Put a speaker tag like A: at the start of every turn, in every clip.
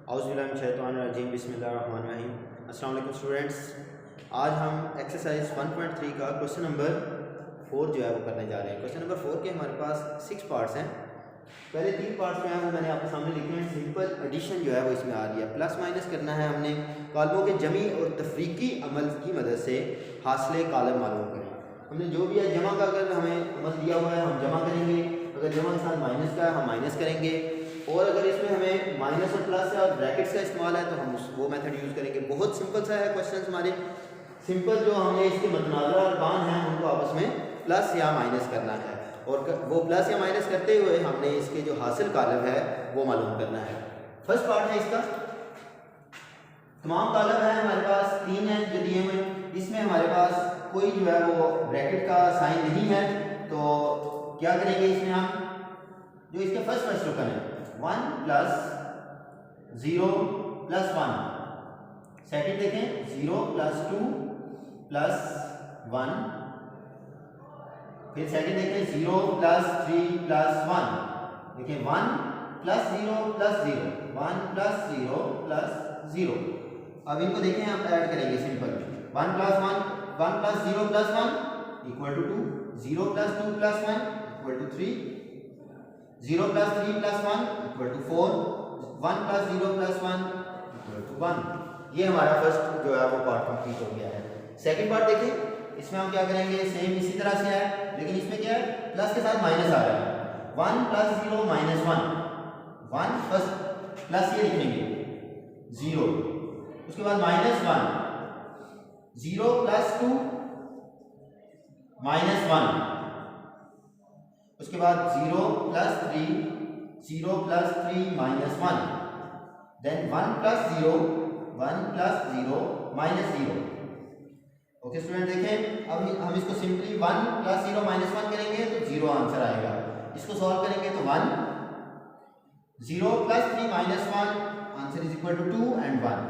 A: औज़ुबिल्लाहिमिनश्शैतानिर्रजीम बिस्मिल्लाहिर्रहमानिर्रहीम। अस्सलाम वालेकुम स्टूडेंट्स, आज हम एक्सरसाइज 1.3 का क्वेश्चन नंबर 4 जो है वो करने जा रहे हैं। क्वेश्चन नंबर 4 के हमारे पास 6 पार्ट्स हैं। पहले 3 पार्ट्स जो हैं वो मैंने आपके सामने लिखे हैं। सिंपल एडिशन जो है वो इसमें आ रही है, प्लस माइनस करना है हमने। कॉलमों के जमी और तफरीकी अमल की मदद से हासिल कॉलम मालूम करें। हमने जो भी है जमा का अगर हमें अमल दिया हुआ है हम जमा करेंगे, अगर जमा के साथ माइनस का है हम माइनस करेंगे, और अगर इसमें हमें माइनस और प्लस है और ब्रैकेट्स का इस्तेमाल है तो हम वो मेथड यूज़ करेंगे। बहुत सिंपल सा है क्वेश्चन हमारे। सिंपल जो हमने इसके मतनाज़रा अरकान हैं उनको आपस में प्लस या माइनस करना है, और वो प्लस या माइनस करते हुए हमने इसके जो हासिल कॉलम है वो मालूम करना है। फर्स्ट पार्ट है इसका, तमाम कॉलम है हमारे पास 3 हैं जो दिए हुए। इसमें हमारे पास कोई जो है वो ब्रैकेट का साइन नहीं है, तो क्या करेंगे इसमें हम जो इसके फर्स्ट रुकन है 1 प्लस 0 प्लस 1, सेकेंड देखें 0 प्लस 2 प्लस 1, फिर सेकेंड देखें 0 प्लस 3 प्लस 1, देखें 1 प्लस 0 प्लस 0, 1 प्लस 0 प्लस 0। अब इनको देखें हम ऐड करेंगे simple 1 plus 1, 1 plus 0 plus 1 equal to 2, 0 plus 2 plus 1 equal to 3, 0 plus 3 plus 1 equal to 4, 1 plus 0 plus 1 equal to 1। ये हमारा फर्स्ट जो है वो पार्ट कंप्लीट हो गया है। सेकंड पार्ट देखें, इसमें हम क्या करेंगे, सेम इसी तरह से है, लेकिन इसमें क्या है प्लस के साथ माइनस आ रहा है। 1 प्लस 0 माइनस 1, 1 फर्स्ट प्लस ये लिखेंगे 0, उसके बाद माइनस 1, 0 प्लस 2 माइनस 1, उसके बाद 0 plus 3, 0 plus 3 minus 1, then 1 plus 0, 1 plus 0 minus 0। Okay student देखें, अब हम इसको सिंपली 1 प्लस 0 माइनस 1 करेंगे तो 0 आंसर आएगा। इसको सॉल्व करेंगे तो 1, 0 plus 3 minus 1 answer is equal to 2 and 1।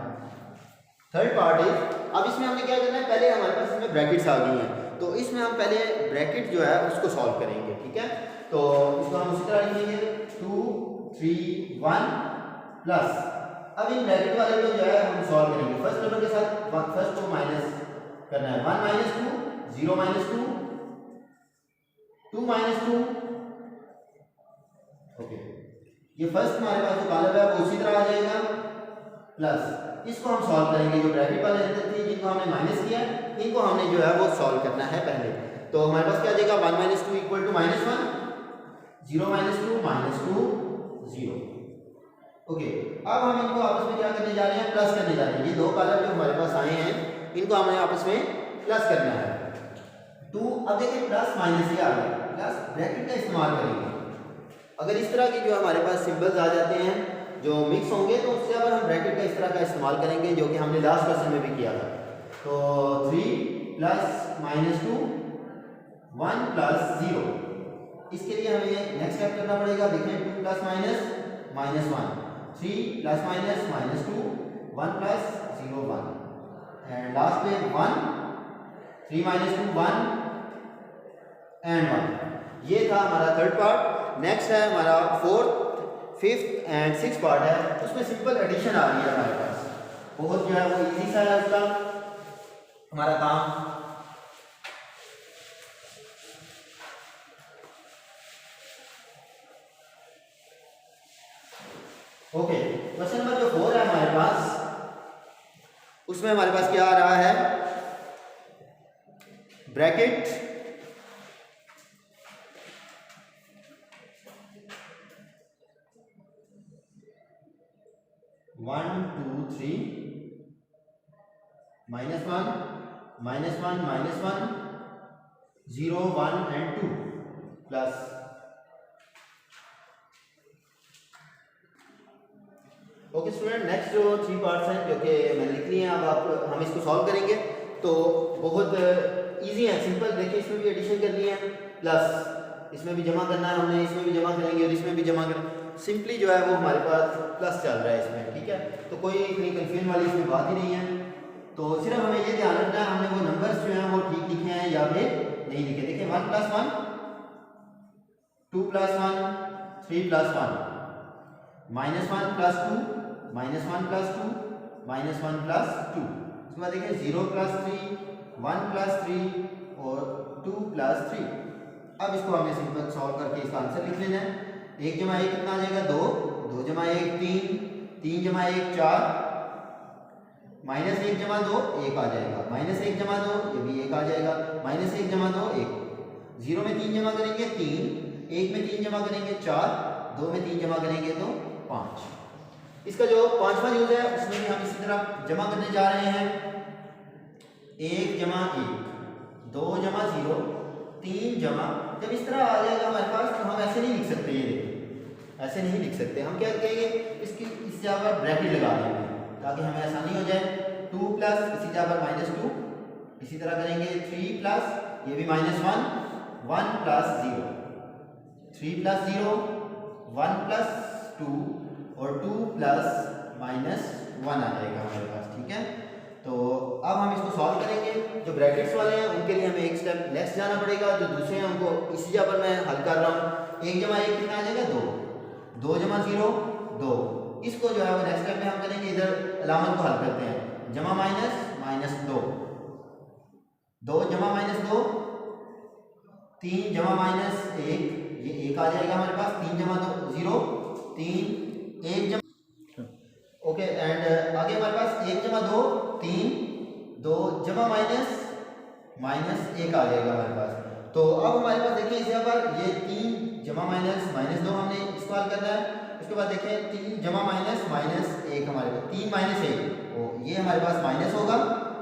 A: Third part is, अब इसमें हमने क्या करना है, पहले हमारे पास इसमें ब्रैकेट्स आ गई हैं तो इसमें हम पहले ब्रैकेट जो है उसको सॉल्व करेंगे। ठीक है, तो इसको हम उसी तरह लिखेंगे 2 3 1 प्लस। अब इन ब्रैकेट वाले को जो है हम सॉल्व करेंगे फर्स्ट नंबर के साथ, फर्स्ट को माइनस करना है 1 माइनस 2, 0 माइनस 2, 2 माइनस 2। ओके, ये फर्स्ट हमारे पास जो कॉलम है वो उसी तरह आ जाएगा, प्लस इसको हम सॉल्व करेंगे। जो ब्रैकेट वाले अंदर थे जिनको हमने माइनस किया इनको हमने जो है वो सॉल्व करना है पहले। तो हमारे पास क्या आ जाएगा 1 minus 2 equal to minus 1, 0 minus 2 minus 2 0। Okay, अब हम इनको आपस में क्या करने जा रहे हैं, प्लस करने जा रहे हैं। ये दो कॉलम जो हमारे पास आए हैं इनको हमें आपस में प्लस करना है। तो अब देखिए प्लस माइनस ये आ गया, प्लस ब्रैकेट का इस्तेमाल करेंगे। अगर इस तरह की जो हमारे पास सिंबल्स आ जाते हैं जो मिक्स होंगे तो उससे अब हम ब्रैकेट का इस तरह का इस्तेमाल करेंगे, जो कि हमने लास्ट क्वेश्चन में भी किया था। तो 3 प्लस माइनस 2 1 प्लस 0, इसके लिए हमें नेक्स्ट स्टेप करना पड़ेगा। देखें 2 plus minus minus 1, 3 plus minus minus 2, 1 plus 0 1, and last में 1, 3 माइनस 2 1 एंड 1। ये था हमारा थर्ड पार्ट। नेक्स्ट है हमारा fourth, fifth and six part है, उसमें सिंपल एडिशन आ रही है हमारे पास। बहुत जो है वो इजी सा है उसका हमारा काम। ओके, क्वेश्चन नंबर जो 4 है हमारे पास, उसमें हमारे पास क्या आ रहा है, bracket 1 2 3 minus 1 minus 1 minus 1 0 1 and 2 plus. Okay student, next जो 3 पार्ट्स हैं जो कि मैंने लिख लिए हैं, अब हम इसको सॉल्व करेंगे तो बहुत इजी है, सिंपल। देखिए इसमें भी एडिशन करनी है, प्लस इसमें भी जमा करना है हमने, इसमें भी जमा करेंगे और इसमें भी जमा करेंगे। सिंपली जो है वो हमारे पास प्लस चल रहा है इसमें। ठीक है, तो कोई इतनी कंफ्यूजन वाली इसमें बात ही नहीं है। तो सिर्फ हमें ये ध्यान रखना है हमने वो नंबर्स जो हैं वो ठीक लिखे हैं या फिर नहीं लिखे। देखिए 1 प्लस 1, 2 प्लस 1, 3 प्लस 1, -1 प्लस 2, -1 + 2 -1 + 2। उसके बाद देखिए 0 + 3 1 + 3 और 2 + 3। अब इसको हमें सिंपल सॉल्व करके इसका आंसर लिख लेना है। 1 + 1 कितना आ जाएगा 2, 2 + 1 3, 3 + 1 4, -1 + 2 1 आ जाएगा, -1 + 2 ये भी 1 आ जाएगा, -1 + 2 1। 0 में 3 जमा करेंगे 3, 1 में 3 जमा करेंगे 4, 2 में 3 जमा करेंगे तो 5। इसका जो पांचवा यूज है उसमें भी हम इसी तरह जमा करने जा रहे हैं। 1 + 1, 2 + 0, 3 जमा, जब इस तरह आ जाएगा हमारे पास तो हम ऐसे नहीं लिख सकते, ये देखिए ऐसे नहीं लिख सकते। हम क्या करेंगे इसकी इस जगह पर ब्रैकेट लगा देंगे ताकि हमें आसानी हो जाए। 2 प्लस इसी जगह पर -2, इसी तरह करेंगे 3 प्लस ये भी -1, 1 + 0, 3 + 0 1 + 2 और 2 + -1 आ जाएगा हमारे पास, ठीक है। तो अब हम इसको सॉल्व करेंगे। जो ब्रैकेट्स वाले हैं उनके लिए हमें एक स्टेप नेक्स्ट जाना पड़ेगा, जो दूसरे हैं उनको इसी जगह पर मैं हल कर रहा हूँ। 1 + 1 कितना आ जाएगा 2, 2 + 0 2। इसको जो है वो नेक्स्ट स्टेप में हम करेंगे, इधर अलामत को हल करते हैं। जमा माइनस -2, 2 जमा -2, 3 जमा -1 ये 1 आ जाएगा हमारे पास। 3 जमा 2 0, 3 1 जमा, ओके। एंड आगे हमारे पास 1 जमा 2 3, 2 जमा -1 आ जाएगा हमारे पास। तो अब हमारे पास देखिए इस जगह पर ये 3 जमा -2 हमने इसको हल करना है। उसके बाद देखिए 3 जमा -1 हमारे पास 3 -1 तो ये हमारे पास माइनस होगा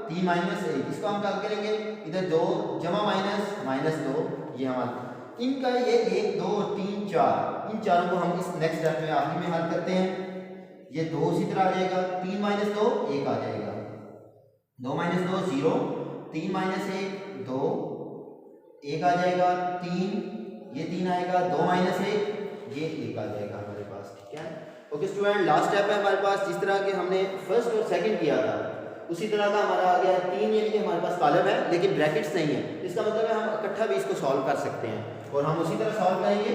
A: 3 -1, इसको हम हल करेंगे। इधर 2 जमा -2 ये हमारा इनका ये 1 2 3 4, इन चारों को हम इस नेक्स्ट स्टेप में आखिरी में हल करते हैं। ये 2 इसी तरह आ जाएगा, 3 -2 1 आ जाएगा, 2 - 2 0, 3 - 1 2 1 आ जाएगा, 3 ये 3 आएगा, 2 - 1 ये 1 आ जाएगा हमारे पास, ठीक है। ओके स्टूडेंट, लास्ट स्टेप है हमारे पास। जिस तरह के हमने फर्स्ट और सेकंड किया था उसी तरह का हमारा आ गया 3, यानी कि हमारे पास कॉलम है लेकिन ब्रैकेट्स नहीं है। इसका मतलब है हम इकट्ठा भी इसको सॉल्व कर सकते हैं और हम उसी तरह सॉल्व करेंगे।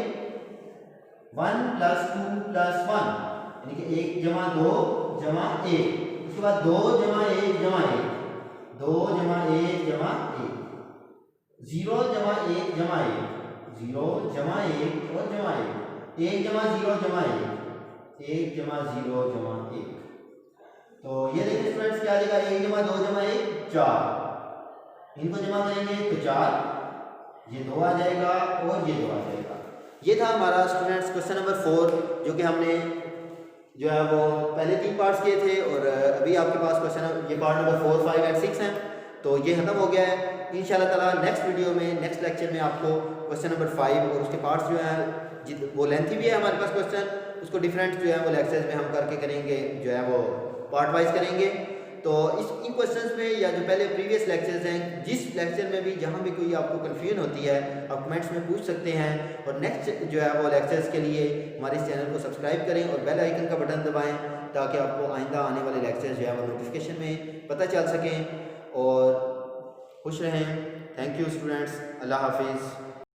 A: 1 + 2 + 1 यानी कि 1 जमा 2 जमा 1, उसके बाद 2 जमा 1 जमा 1, 2 जमा 1 जमा 1, 0 जमा 1 जमा 1, 0 जमा 1 और जमा 1, 1 जमा 0 जमा 1, 1 जमा 0 जमा 1। तो ये देखिए स्टूडेंट्स क्या आ जाएगा, 1 जमा 2 जमा 1 4, इनको जमा करेंगे तो 4, ये 2 आ जाएगा और ये 2 आ जाएगा। ये था हमारा स्टूडेंट्स क्वेश्चन नंबर 4, जो कि हमने जो है वो पहले 3 पार्ट्स किए थे और अभी आपके पास क्वेश्चन ये पार्ट नंबर 4 5 और 6 हैं। तो ये खत्म हो गया है। इंशाल्लाह ताला नेक्स्ट वीडियो में नेक्स्ट लेक्चर में आपको क्वेश्चन नंबर 5 और उसके पार्ट्स जो हैं वो लेंथी भी है हमारे पास क्वेश्चन, उसको डिफरेंट जो है वो लेक्चर्स में हम करके करेंगे, जो है वो पार्ट वाइज करेंगे। तो इन क्वेश्चंस में या जो पहले प्रीवियस लेक्चर्स हैं, जिस लेक्चर में भी जहां भी कोई आपको कन्फ्यूजन होती है आप कमेंट्स में पूछ सकते हैं। और नेक्स्ट जो है वो लेक्चर्स के लिए हमारे इस चैनल को सब्सक्राइब करें और बेल आइकन का बटन दबाएं ताकि आपको आइंदा आने वाले लेक्चर्स जो है वो नोटिफिकेशन में पता चल सकें। और खुश रहें। थैंक यू स्टूडेंट्स, अल्लाह हाफिज़।